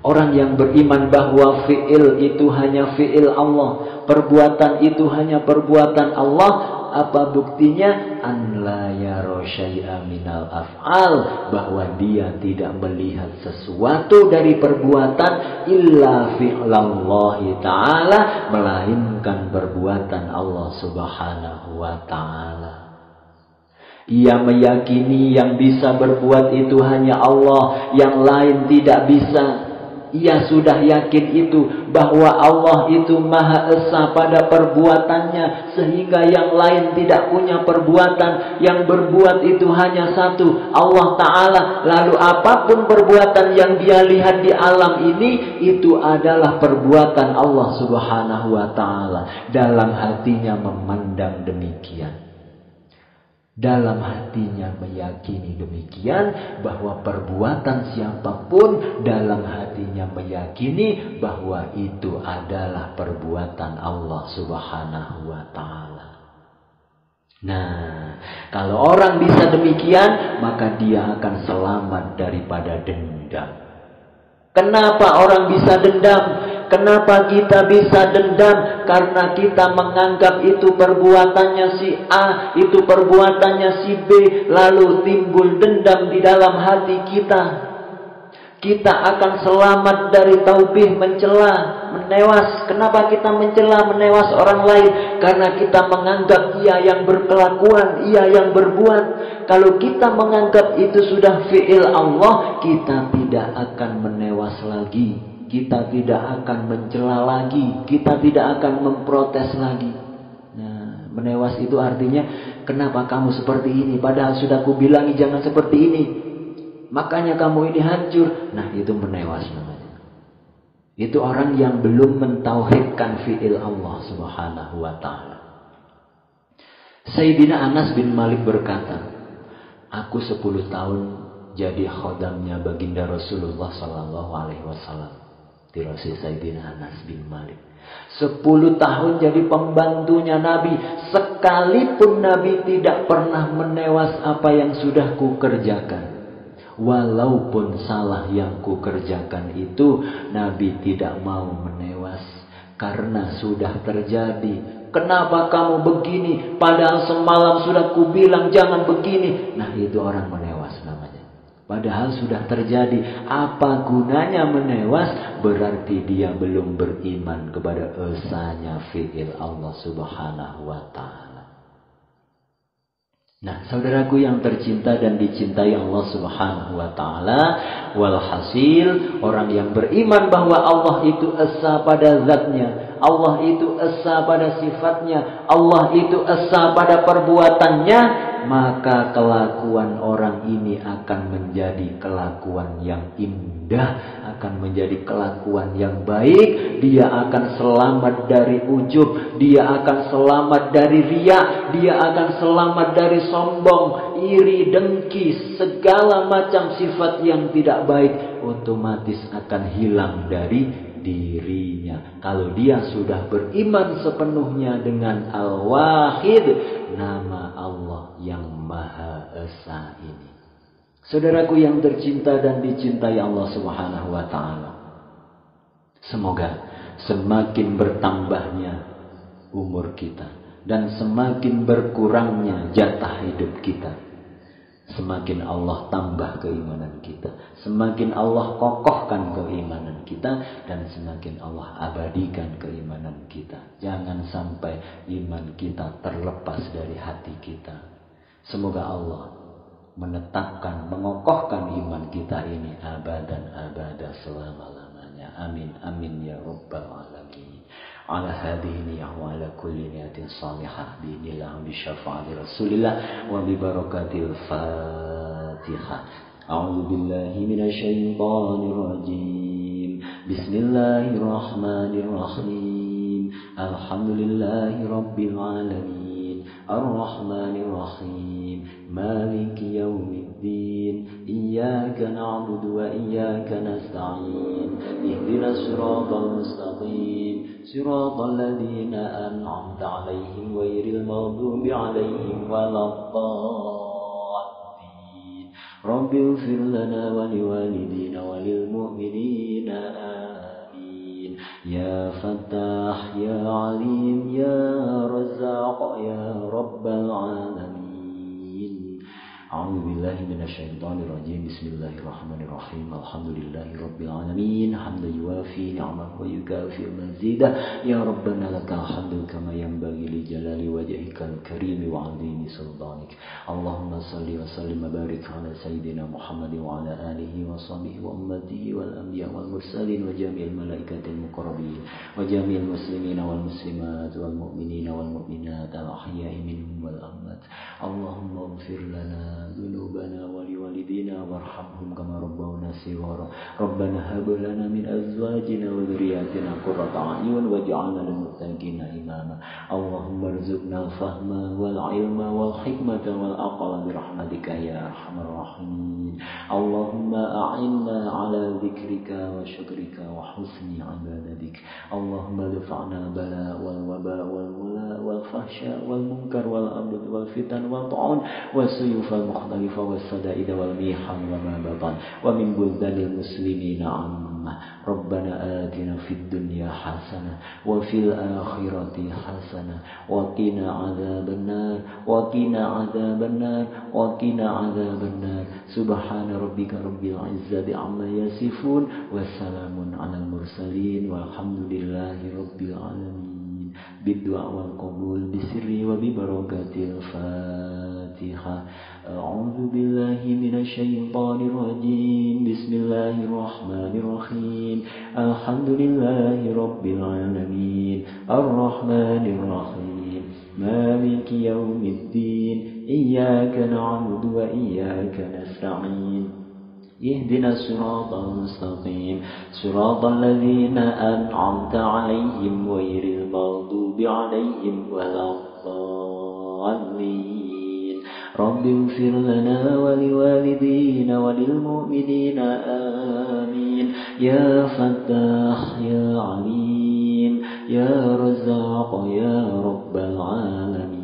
orang yang beriman bahwa fi'il itu hanya fi'il Allah, perbuatan itu hanya perbuatan Allah. Apa buktinya? An la yara syai'a minal af'al, bahwa dia tidak melihat sesuatu dari perbuatan illa fi'lallahi ta'ala, melainkan perbuatan Allah Subhanahu wa ta'ala. Ia meyakini yang bisa berbuat itu hanya Allah, yang lain tidak bisa. Ia sudah yakin itu, bahwa Allah itu Maha Esa pada perbuatannya, sehingga yang lain tidak punya perbuatan. Yang berbuat itu hanya satu, Allah Ta'ala. Lalu apapun perbuatan yang dia lihat di alam ini, itu adalah perbuatan Allah Subhanahu wa ta'ala. Dalam hatinya memandang demikian. Dalam hatinya meyakini demikian, bahwa perbuatan siapapun dalam hatinya meyakini bahwa itu adalah perbuatan Allah Subhanahu wa ta'ala. Nah, kalau orang bisa demikian, maka dia akan selamat daripada dendam. Kenapa orang bisa dendam? Kenapa kita bisa dendam? Karena kita menganggap itu perbuatannya si A, itu perbuatannya si B, lalu timbul dendam di dalam hati kita. Kita akan selamat dari taubih, mencela, menewas. Kenapa kita mencela, menewas orang lain? Karena kita menganggap ia yang berkelakuan, ia yang berbuat. Kalau kita menganggap itu sudah fi'il Allah, kita tidak akan menewas lagi. Kita tidak akan mencela lagi. Kita tidak akan memprotes lagi. Nah, menewas itu artinya, kenapa kamu seperti ini? Padahal sudah kubilangi jangan seperti ini. Makanya kamu ini hancur. Nah, itu menewas namanya. Itu orang yang belum mentauhidkan fi'il Allah subhanahu wa ta'ala. Sayyidina Anas bin Malik berkata, aku 10 tahun jadi khodamnya baginda Rasulullah sallallahu alaihi wasallam. Tirasi Sayyidina Anas bin Malik. 10 tahun jadi pembantunya Nabi. Sekalipun Nabi tidak pernah menewas apa yang sudah kukerjakan. Walaupun salah yang kukerjakan itu, Nabi tidak mau menewas. Karena sudah terjadi. Kenapa kamu begini? Padahal semalam sudah kubilang jangan begini. Nah, itu orang menewas namanya. Padahal sudah terjadi. Apa gunanya menewas? Berarti dia belum beriman kepada esanya fi'il Allah subhanahu wa ta'ala. Nah, saudaraku yang tercinta dan dicintai Allah subhanahu wa ta'ala, walhasil orang yang beriman bahwa Allah itu esa pada zatnya, Allah itu esa pada sifatnya, Allah itu esa pada perbuatannya, maka kelakuan orang ini akan menjadi kelakuan yang indah, akan menjadi kelakuan yang baik. Dia akan selamat dari ujub, dia akan selamat dari riya, dia akan selamat dari sombong, iri, dengki, segala macam sifat yang tidak baik otomatis akan hilang dari dirinya. Kalau dia sudah beriman sepenuhnya dengan Al-Wahid, nama Allah yang Maha Esa ini. Saudaraku yang tercinta dan dicintai Allah subhanahu wa ta'ala, semoga semakin bertambahnya umur kita dan semakin berkurangnya jatah hidup kita, semakin Allah tambah keimanan kita, semakin Allah kokohkan keimanan kita, dan semakin Allah abadikan keimanan kita. Jangan sampai iman kita terlepas dari hati kita. Semoga Allah menetapkan, mengokohkan iman kita ini abadan abada selama-lamanya. Amin amin ya rabbal alamin. Ala hadhihi niyah wa ala kulli niyatin salihah bi'inillah bi syafa'ati Rasulillah wa bi barakatil Fatihah. A'udzu billahi minasy syaithanir rajim. Bismillahirrahmanirrahim. Alhamdulillahi rabbil alamin. Ar-Rahmanir Rahim. Maliki yaumiddin. Iyyaka na'budu wa iyyaka nasta'in. Ihdinas siratal mustaqim. Siratal ladzina an'amta 'alaihim ghairil maghdubi 'alaihim waladdallin. Rabbighfir lana wa liwalidina wa lil mu'minina amin. Ya Fattah ya Alim ya Razzaq ya Rabbal alamin. A'udzu billahi minasy syaithanir rajim. Bismillahirrahmanirrahim. Alhamdulillahi rabbil alamin. Hamdan yuwafi ni'amahu wa yukafi mazidah. Ya Rabbana lakal hamdu kama yanbaghi li jalali wajhikal karim wa 'azimi sultanik. Allahumma shalli wa sallim wa barik ala sayyidina Muhammad wa ala alihi wa sahbihi wa ummatihi wal anbiya wal mursalin wa jami'il malaikatil muqarrabin wa jami'il muslimina wal muslimat wal mu'minina wal mu'minat al ahya'i minhum wal amwat. Allahumma ighfir lana ذنوبنا ولوالدينا وارحمهم كما ربونا صغارا. ربنا هب لنا من أزواجنا وذرياتنا قرة أعين واجعلنا للمتقين إماما. اللهم ارزقنا الفهم والعلم والحكمة والعقل برحمتك يا أرحم الراحمين. اللهم أعنا على ذكرك وشكرك وحسن عبادتك. اللهم ادفعنا البلاء والوباء والولاء والفحشاء والمنكر والأمراض والفتن والطاعون والسيوف المختلفة والسدائد والميحن وما بطن ومن وارد للمسلمين عامة. ربنا آتنا في الدنيا حسنة وفي الآخرة حسنة وقنا عذاب النار وقنا عذاب النار وقنا عذاب النار. سبحان ربك رب العزة عما يصفون وسلام على المرسلين والحمد لله رب العالمين. بالدعاء والقبول بسر وببركة الفاتحة. أعوذ بالله من الشيطان الرجيم. بسم الله الرحمن الرحيم. الحمد لله رب العالمين الرحمن الرحيم مالك يوم الدين إياك نعبد وإياك نستعين اهدنا الصراط المستقيم صراط الذين أنعمت عليهم غير المغضوب عليهم ولا الضالين. رب اغفر لنا ولوالدينا وللمؤمنين آمين. يا فتاح يا عليم يا رزاق يا رب العالمين.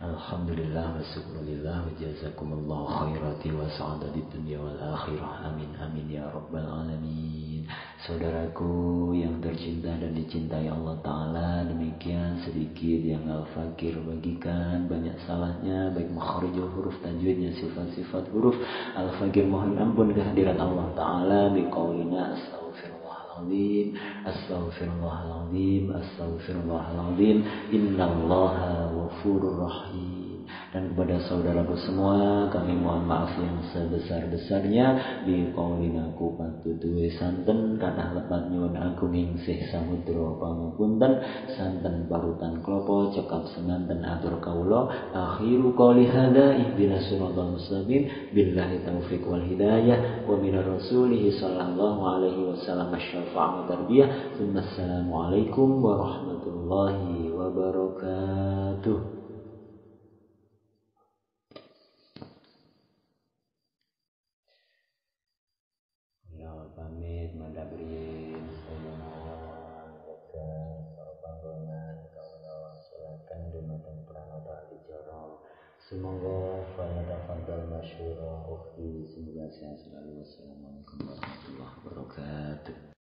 Alhamdulillah wa syukurillah wa jazakumullahu khairati wa sa'adati dunia wal akhirah. Amin amin ya rabbal alamin. Saudaraku yang tercinta dan dicintai Allah Ta'ala, demikian sedikit yang Al-Fakir bagikan. Banyak salahnya baik makharijul huruf, tajwidnya, sifat-sifat huruf. Al-Fakir mohon ampun kehadirat Allah Ta'ala biqaulina astaghfirullahaladzim astaghfirullahaladzim astaghfirullahaladzim innallaha ghafurur rahim. Dan kepada saudaraku semua kami mohon maaf yang sebesar-besarnya biqaulina ku patutuwe santen kathah lepat nyuwun agung ningsih samudra pangapunten santen parutan klopo cekap semanten atur kawula. Akhiru qouli hadza ihdinas siratal mustaqim billahi taufiq wal hidayah wa minar rasulih sallallahu alaihi wasallam asy-syafa'ah tarbiyah. Assalamualaikum warahmatullahi wabarakatuh. Pamit madabrin sayyidina jaga panggonan kaula silakan dumateng pranata dicara. Semoga fayatafadhal masyura ukhti, semoga sehat selalu. Wassalamualaikum warahmatullahi wabarakatuh.